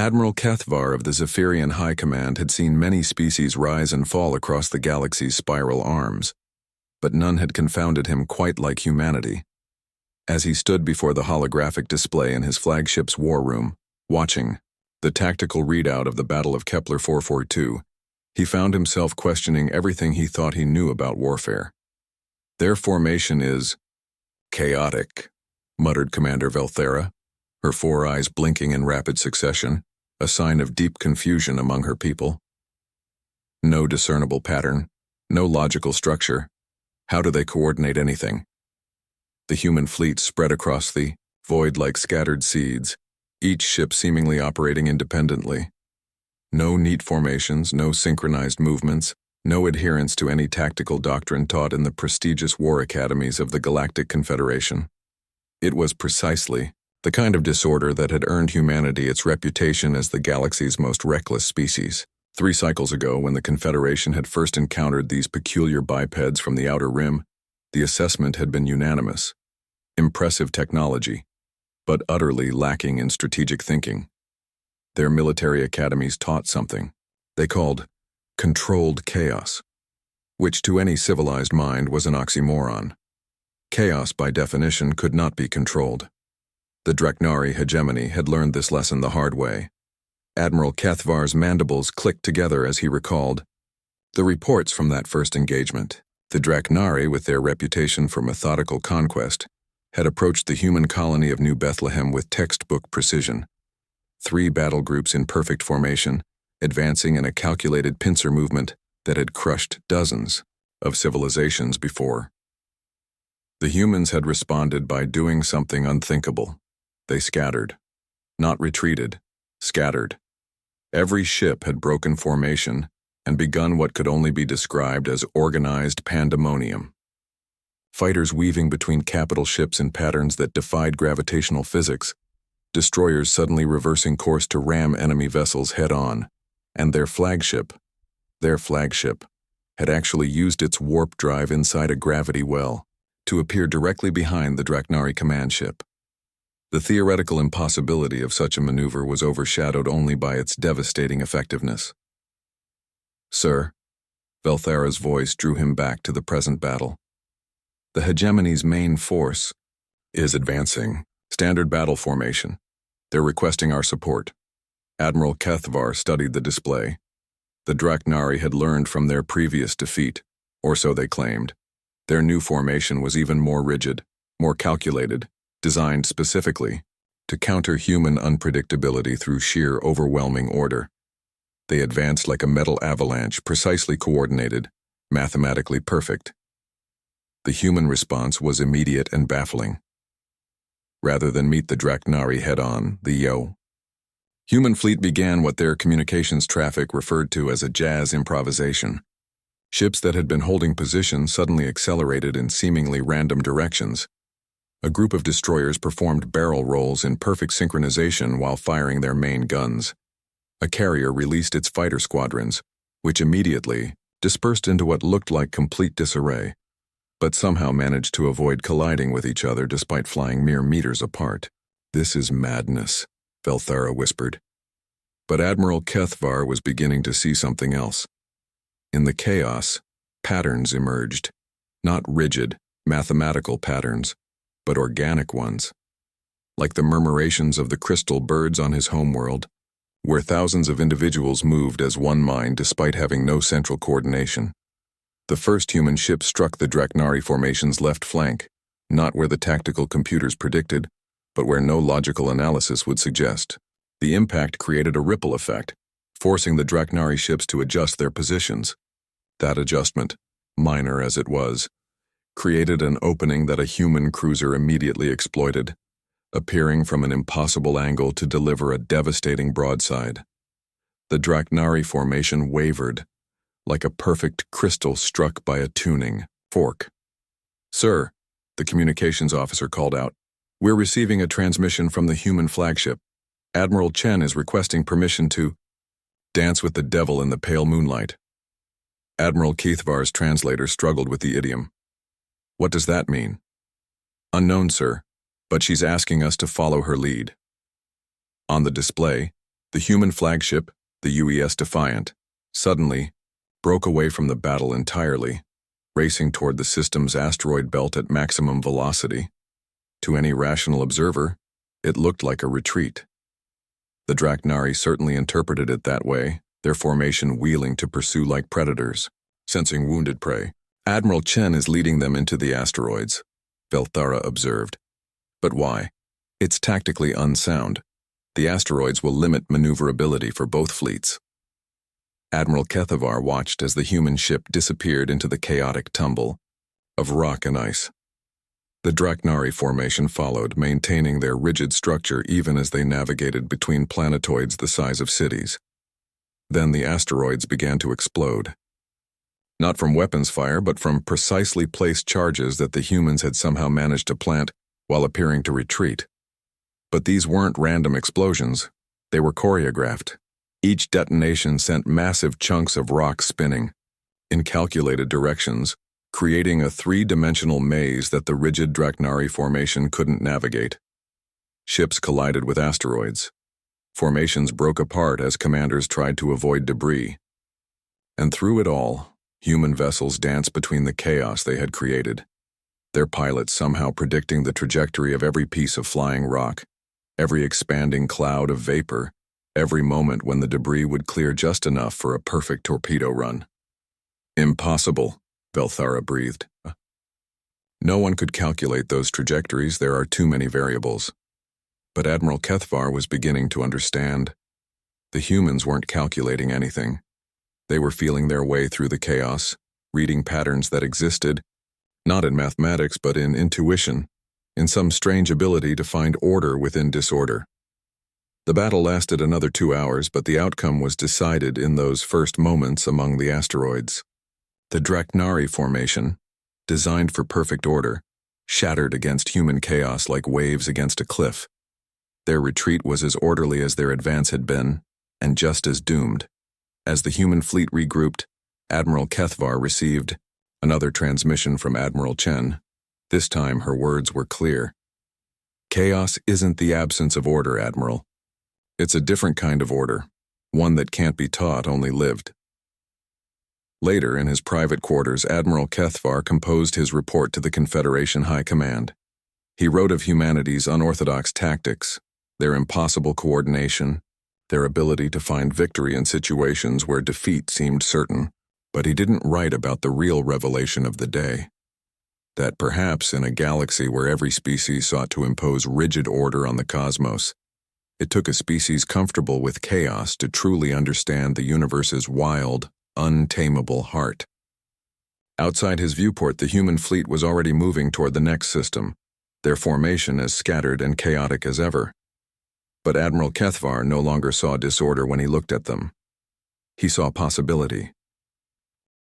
Admiral Kethvar of the Zephyrian High Command had seen many species rise and fall across the galaxy's spiral arms, but none had confounded him quite like humanity. As he stood before the holographic display in his flagship's war room, watching the tactical readout of the Battle of Kepler 442, he found himself questioning everything he thought he knew about warfare. "Their formation is chaotic," muttered Commander Velthera, her four eyes blinking in rapid succession, a sign of deep confusion among her people. "No discernible pattern, no logical structure. How do they coordinate anything?" The human fleet spread across the void like scattered seeds, each ship seemingly operating independently. No neat formations, no synchronized movements, no adherence to any tactical doctrine taught in the prestigious war academies of the Galactic Confederation. It was precisely the kind of disorder that had earned humanity its reputation as the galaxy's most reckless species. 3 cycles ago, when the Confederation had first encountered these peculiar bipeds from the outer rim, the assessment had been unanimous. Impressive technology, but utterly lacking in strategic thinking. Their military academies taught something they called controlled chaos, which to any civilized mind was an oxymoron. Chaos, by definition, could not be controlled. The Draknari hegemony had learned this lesson the hard way. Admiral Kethvar's mandibles clicked together as he recalled the reports from that first engagement. The Draknari, with their reputation for methodical conquest, had approached the human colony of New Bethlehem with textbook precision. 3 battle groups in perfect formation, advancing in a calculated pincer movement that had crushed dozens of civilizations before. The humans had responded by doing something unthinkable. They scattered. Not retreated, scattered. Every ship had broken formation and begun what could only be described as organized pandemonium. Fighters weaving between capital ships in patterns that defied gravitational physics, destroyers suddenly reversing course to ram enemy vessels head-on, and their flagship, had actually used its warp drive inside a gravity well to appear directly behind the Draknari command ship. The theoretical impossibility of such a maneuver was overshadowed only by its devastating effectiveness. "Sir," Velthera's voice drew him back to the present battle. "The hegemony's main force is advancing. Standard battle formation. They're requesting our support." Admiral Kethvar studied the display. The Draknari had learned from their previous defeat, or so they claimed. Their new formation was even more rigid, more calculated, designed specifically to counter human unpredictability through sheer overwhelming order. They advanced like a metal avalanche, precisely coordinated, mathematically perfect. The human response was immediate and baffling. Rather than meet the Draknari head-on, the human fleet began what their communications traffic referred to as a jazz improvisation. Ships that had been holding position suddenly accelerated in seemingly random directions. A group of destroyers performed barrel rolls in perfect synchronization while firing their main guns. A carrier released its fighter squadrons, which immediately dispersed into what looked like complete disarray, but somehow managed to avoid colliding with each other despite flying mere meters apart. "This is madness," Velthera whispered. But Admiral Kethvar was beginning to see something else. In the chaos, patterns emerged. Not rigid, mathematical patterns, but organic ones. Like the murmurations of the crystal birds on his homeworld, where thousands of individuals moved as one mind despite having no central coordination. The first human ship struck the Draknari formation's left flank, not where the tactical computers predicted, but where no logical analysis would suggest. The impact created a ripple effect, forcing the Draknari ships to adjust their positions. That adjustment, minor as it was, created an opening that a human cruiser immediately exploited, appearing from an impossible angle to deliver a devastating broadside. The Draknari formation wavered, like a perfect crystal struck by a tuning fork. "Sir," the communications officer called out, "we're receiving a transmission from the human flagship. Admiral Chen is requesting permission to dance with the devil in the pale moonlight." Admiral Kethvar's translator struggled with the idiom. "What does that mean?" "Unknown, sir, but she's asking us to follow her lead." On the display, The human flagship, the UES Defiant, suddenly broke away from the battle entirely, racing toward the system's asteroid belt at maximum velocity. To any rational observer, it looked like a retreat. The Draknari certainly interpreted it that way, their formation wheeling to pursue like predators, sensing wounded prey. Admiral Chen is leading them into the asteroids, Velthara observed. But why? It's tactically unsound. The asteroids will limit maneuverability for both fleets. Admiral Kethavar watched as the human ship disappeared into the chaotic tumble of rock and ice. The Draknari formation followed, maintaining their rigid structure even as they navigated between planetoids the size of cities. Then the asteroids began to explode. Not from weapons fire, but from precisely placed charges that the humans had somehow managed to plant while appearing to retreat. But these weren't random explosions. They were choreographed. Each detonation sent massive chunks of rock spinning in calculated directions, creating a three-dimensional maze that the rigid Draknari formation couldn't navigate. Ships collided with asteroids. Formations broke apart as commanders tried to avoid debris. And through it all, human vessels danced between the chaos they had created, their pilots somehow predicting the trajectory of every piece of flying rock, every expanding cloud of vapor, every moment when the debris would clear just enough for a perfect torpedo run. Impossible, Velthara breathed. No one could calculate those trajectories, there are too many variables. But Admiral Kethvar was beginning to understand. The humans weren't calculating anything. They were feeling their way through the chaos, reading patterns that existed, not in mathematics but in intuition, in some strange ability to find order within disorder. The battle lasted another 2 hours, but the outcome was decided in those first moments among the asteroids. The Draknari formation, designed for perfect order, shattered against human chaos like waves against a cliff. Their retreat was as orderly as their advance had been, and just as doomed. As the human fleet regrouped, Admiral Kethvar received another transmission from Admiral Chen. This time her words were clear. Chaos isn't the absence of order, Admiral. It's a different kind of order, one that can't be taught, only lived. Later, in his private quarters, Admiral Kethvar composed his report to the Confederation High Command. He wrote of humanity's unorthodox tactics, their impossible coordination, their ability to find victory in situations where defeat seemed certain, but he didn't write about the real revelation of the day. That perhaps in a galaxy where every species sought to impose rigid order on the cosmos, it took a species comfortable with chaos to truly understand the universe's wild, untamable heart. Outside his viewport, the human fleet was already moving toward the next system, their formation as scattered and chaotic as ever. But Admiral Kethvar no longer saw disorder when he looked at them. He saw possibility.